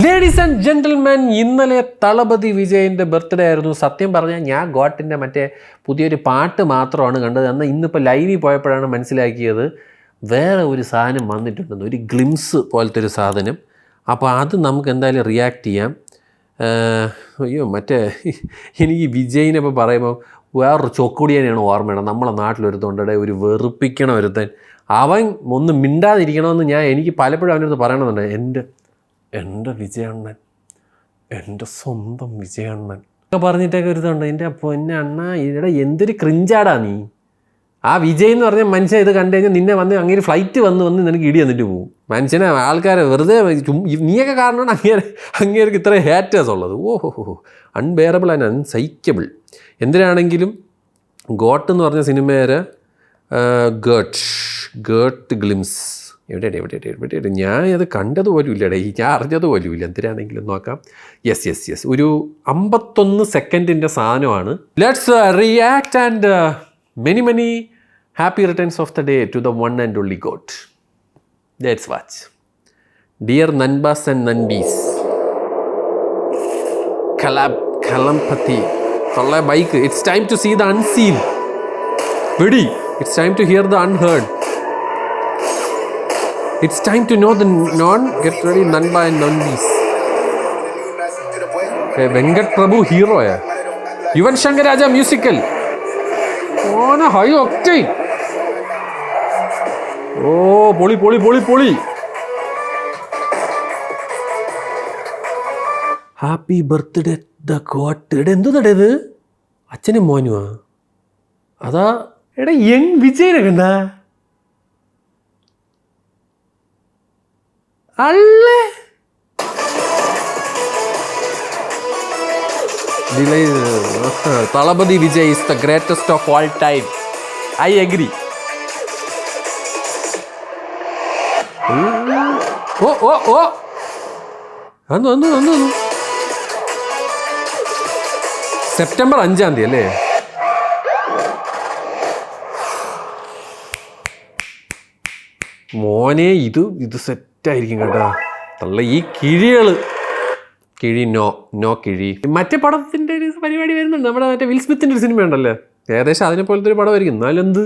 Ladies and gentlemen, ഇന്നലെ തളപതി വിജയൻ്റെ birthday ആയിരുന്നു. സത്യം പറഞ്ഞാൽ ഞാൻ ഗോട്ടിൻ്റെ മറ്റേ പുതിയൊരു പാട്ട് മാത്രമാണ് കണ്ടത്. എന്നാൽ ഇന്നിപ്പോൾ ലൈവിൽ പോയപ്പോഴാണ് മനസ്സിലാക്കിയത് വേറെ ഒരു സാധനം വന്നിട്ടുണ്ടെന്ന്, ഒരു ഗ്ലിംസ് പോലത്തെ ഒരു സാധനം. അപ്പോൾ അത് നമുക്ക് എന്തായാലും റിയാക്ട് ചെയ്യാം. അയ്യോ മറ്റേ എനിക്ക് വിജയിനെ ഇപ്പോൾ പറയുമ്പോൾ വേറൊരു ചൊക്കുടിയനെയാണ് ഓർമ്മയാണ്. നമ്മളെ നാട്ടിലൊരുത്തുണ്ടേ, ഒരു വെറുപ്പിക്കണ ഒരുത്തൻ. അവൻ ഒന്ന് മിണ്ടാതിരിക്കണമെന്ന് എനിക്ക് പലപ്പോഴും അവനടുത്ത് പറയണമെന്നുണ്ട്. എൻ്റെ വിജയണ്ണൻ, എൻ്റെ സ്വന്തം വിജയണ്ണൻ ഒക്കെ പറഞ്ഞിട്ടൊക്കെ ഒരുത്തുണ്ട്. എൻ്റെ പൊന്നെ അണ്ണ, ഇവിടെ എന്തൊരു ക്രിഞ്ചാടാ നീ. ആ വിജയ് എന്ന് പറഞ്ഞ മനുഷ്യൻ ഇത് കണ്ടു കഴിഞ്ഞാൽ നിന്നെ വന്ന് അങ്ങനെ ഫ്ലൈറ്റ് വന്ന് നിനക്ക് ഇടി വന്നിട്ട് പോകും. മനുഷ്യനെ ആൾക്കാരെ വെറുതെ നീയൊക്കെ കാരണമാണ് അങ്ങേർക്ക് ഇത്ര ഹേറ്റേഴ്സ് ഉള്ളത്. ഓഹോ, അൺബെയറബിൾ ആൻഡ് അൺസൈക്കബിൾ. എന്തിനാണെങ്കിലും ഗോട്ട് എന്ന് പറഞ്ഞ സിനിമയുടെ ഗേട്ട് ഗ്ലിംസ് എവിടെ ഞാൻ അത് കണ്ടതുപോലും ഇല്ലടേ, ഞാൻ അറിഞ്ഞതുപോലും ഇല്ല. എന്തിനാണെങ്കിലും നോക്കാം. യെസ് ഒരു 51 സെക്കൻഡിൻ്റെ സാധനമാണ്. Let's react and many happy returns of the day to the one and only goat. Let's watch. Dear Nanbas and Nanbis, Kalampati, Kalla bike. It's time to see the unseen. Ready? It's time to hear the unheard. It's time to know the non. Get ready, Nanba and Nanbis. Okay, Venkat Prabhu hero ya. Yuvan Shankar Raja musical. ഓന high octane. ഓ പൊളി. Happy birthday the got. എടാ എന്തുന്നടേ ഇത്, അച്ഛനും മോനുവാ? അതാ എടാ young വിജയനെ കണ്ട അല്ലേ. Talabadi Vijay is the greatest of all time. I agree. Oh. അന്ന് സെപ്റ്റംബർ 5 അല്ലേ? മോനെ ഇത് സെറ്റായിരിക്കും കേട്ടോ. തള്ള ഈ കിഴി നോ കിഴി. മറ്റേ പടത്തിൻ്റെ ഒരു പരിപാടി വരുന്നുണ്ട്. നമ്മുടെ മറ്റേ വിൽ സ്മിത്തിൻ്റെ ഒരു സിനിമ ഉണ്ടല്ലോ, ഏകദേശം അതിനെ പോലത്തെ ഒരു പടമായിരിക്കും. എന്നാലും എന്ത്,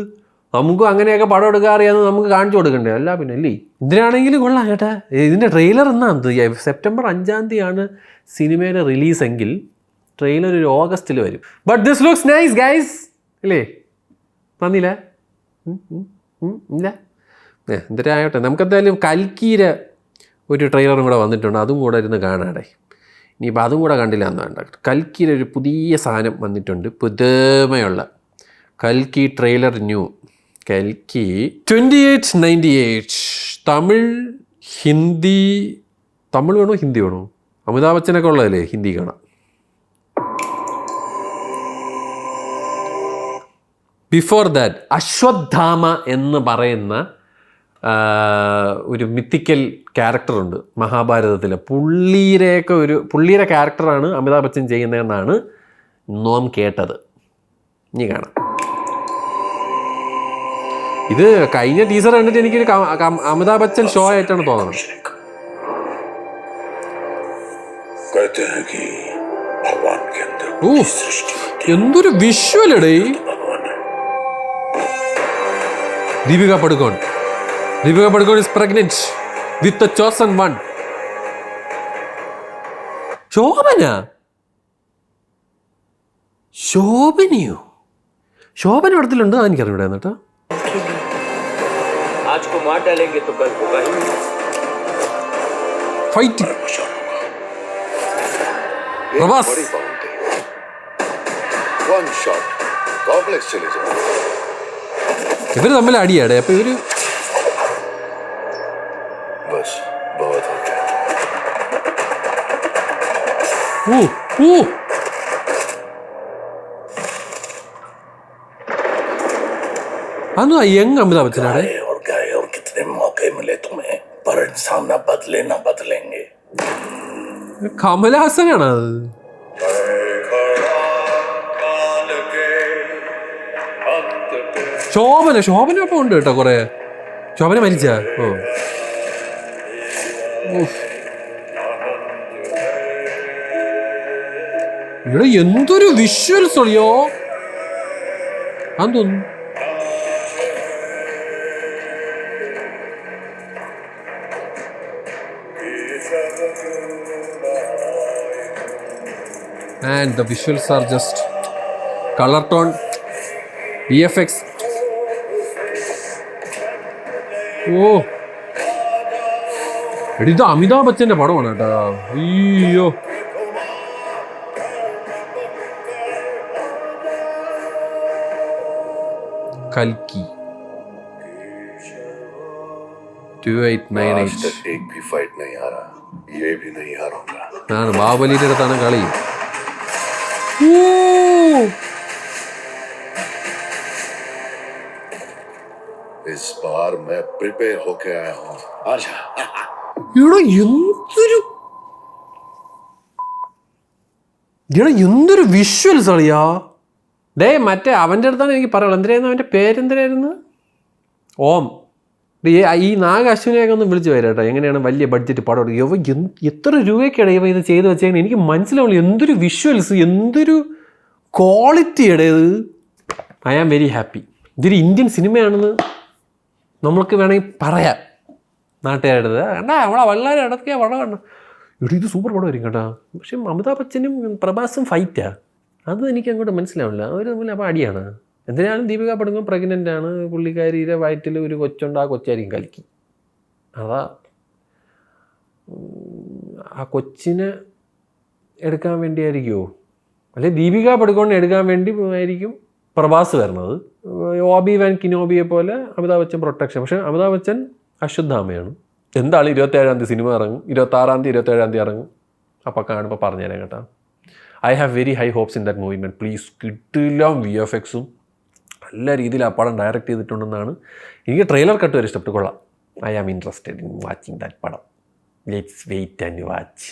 നമുക്കും അങ്ങനെയൊക്കെ പടം എടുക്കാൻ അറിയാമെന്ന് നമുക്ക് കാണിച്ചു കൊടുക്കണ്ടേ? അല്ല പിന്നെ അല്ലേ. ഇതിനാണെങ്കിലും കൊള്ളാം കേട്ടാ. ഇതിൻ്റെ ട്രെയിലർ സെപ്റ്റംബർ 5 സിനിമയുടെ റിലീസെങ്കിൽ ട്രെയിലർ ഒരു ഓഗസ്റ്റിൽ വരും. But this looks nice guys അല്ലേ? നന്ദിയില്ല ഇല്ല എന്തിനായോട്ടെ. നമുക്കെന്തായാലും കൽക്കീര ഒരു ട്രെയിലറും കൂടെ വന്നിട്ടുണ്ട്, അതും കൂടെ ഇരുന്ന് കാണാടെ. ഇനിയിപ്പോൾ അതും കൂടെ കണ്ടില്ല എന്ന് വേണ്ട. കൽക്കിയിൽ ഒരു പുതിയ സാധനം വന്നിട്ടുണ്ട്, പുതുമയുള്ള കൽക്കി ട്രെയിലർ ന്യൂ. കൽക്കി 2898 തമിഴ് വേണോ ഹിന്ദി വേണോ? അമിതാഭ് ബച്ചനൊക്കെ ഉള്ളതല്ലേ, ഹിന്ദി കാണാം. ബിഫോർ ദാറ്റ് അശ്വത്ഥാമ എന്ന് പറയുന്ന ഒരു മിത്തിക്കൽ ക്യാരക്ടറുണ്ട് മഹാഭാരതത്തിൽ. പുള്ളിയുടെ ക്യാരക്ടറാണ് അമിതാഭ് ബച്ചൻ ചെയ്യുന്നതെന്നാണ് നാം കേട്ടത്. ഇനി കാണാം. ഇത് കഴിഞ്ഞ ടീസർ കണ്ടിട്ട് എനിക്കൊരു അമിതാഭ് ബച്ചൻ ഷോ ആയിട്ടാണ് തോന്നുന്നത്. എന്തൊരു വിഷ്വലടേ. Deepika Padukone is pregnant with the chosen one. Shobhana പടത്തിലുണ്ട്. എനിക്കറിയൂടെ എന്നിട്ട് ഫൈറ്റ് പ്രഭാസ്. ഇവര് തമ്മിൽ അടിയാടെ. അപ്പൊ ഇവര് അന്ന് യങ് അമിതാഭ് ബച്ചനാടെ. കമലഹാസനാണ് അത്. ശോഭന അപ്പം ഉണ്ട് കേട്ടോ കുറെ. ശോഭന മരിച്ച ഇവിടെ എന്തൊരു വിഷ്വൽസ് ഉള്ളയോ അതൊന്നും. And the visuals are just color tone, VFX. Oh, ഇത് അമിതാഭ് ബച്ചന്റെ പടമാണ് കേട്ടോ. അയ്യോ, കൽക്കി 2898 एक भी फाइट नहीं हारा, ये भी नहीं हारूंगा. ആണ് ബാഹുബലിയുടെ അടുത്താണ് കളി. इस बार मैं प्रिपेयर होके आया हूँ. आजा. എന്തൊരു വിഷ്വൽസ് അളിയാ. ഡേ മറ്റേ അവൻ്റെ അടുത്താണ് എനിക്ക് പറയുള്ളൂ. എന്തിനായിരുന്നു അവൻ്റെ പേരെന്തിനായിരുന്നു? ഓം. ഈ നാഗ അശ്വിനെയൊക്കെ ഒന്ന് വിളിച്ച് വരാം കേട്ടോ. എങ്ങനെയാണ് വലിയ ബഡ്ജറ്റ് പടം എടുക്കുക. എത്ര രൂപയ്ക്കാണ് ഇവ ഇത് ചെയ്ത് വെച്ചേക്കുന്നത് എനിക്ക് മനസ്സിലാവുള്ളൂ. എന്തൊരു വിഷ്വൽസ്, എന്തൊരു ക്വാളിറ്റിയുടെ ഇത്. I am very happy. ഇതൊരു ഇന്ത്യൻ സിനിമയാണെന്ന് നമ്മൾക്ക് വേണമെങ്കിൽ പറയാം നാട്ടുകാരുടെ. കണ്ടാ നമ്മളെ വളരെ ഇടയ്ക്ക് പടം കണ്ടു. ഇവിടെ ഇത് സൂപ്പർ പടമായിരിക്കും കേട്ടോ. പക്ഷേ അമിതാഭ് ബച്ചനും പ്രഭാസും ഫൈറ്റാ. അത് എനിക്ക് അങ്ങോട്ട് മനസ്സിലാവില്ല. അവർ തമ്മിൽ അപ്പോൾ അടിയാണ്. എന്തിനാലും ദീപിക പടുക്കോൺ പ്രഗ്നൻ്റ് ആണ്. പുള്ളിക്കാരിയുടെ വയറ്റിൽ ഒരു കൊച്ചുണ്ട്. ആ കൊച്ചായിരിക്കും കലക്കി. അതാ ആ കൊച്ചിനെ എടുക്കാൻ വേണ്ടിയായിരിക്കുമോ, അല്ലെ ദീപിക പടുക്കോണിനെ എടുക്കാൻ വേണ്ടി ആയിരിക്കും പ്രഭാസ് വരുന്നത്. ഓബി വാൻ കിനോബിയെ പോലെ അമിതാഭ് ബച്ചൻ പ്രൊട്ടക്ഷൻ. പക്ഷേ അമിതാഭ് ബച്ചൻ അശ്വത്ഥാമയാണ്. എന്താണ് 27-ാം തീയതി സിനിമ ഇറങ്ങും, 26-ാം തീയതി 27-ാം തീയതി ഇറങ്ങും. അപ്പോൾ കാണുമ്പോൾ പറഞ്ഞുതരാം കേട്ടോ. I have very high hopes in that movie man. Please കിട്ടില്ല. VFXും നല്ല രീതിയിൽ ആ പടം ഡയറക്റ്റ് ചെയ്തിട്ടുണ്ടെന്നാണ് എനിക്ക് ട്രെയിലർ കട്ട് വരെ ഇഷ്ടപ്പെട്ടു. കൊള്ളാം. I am interested in watching that പടം. Let's wait and watch.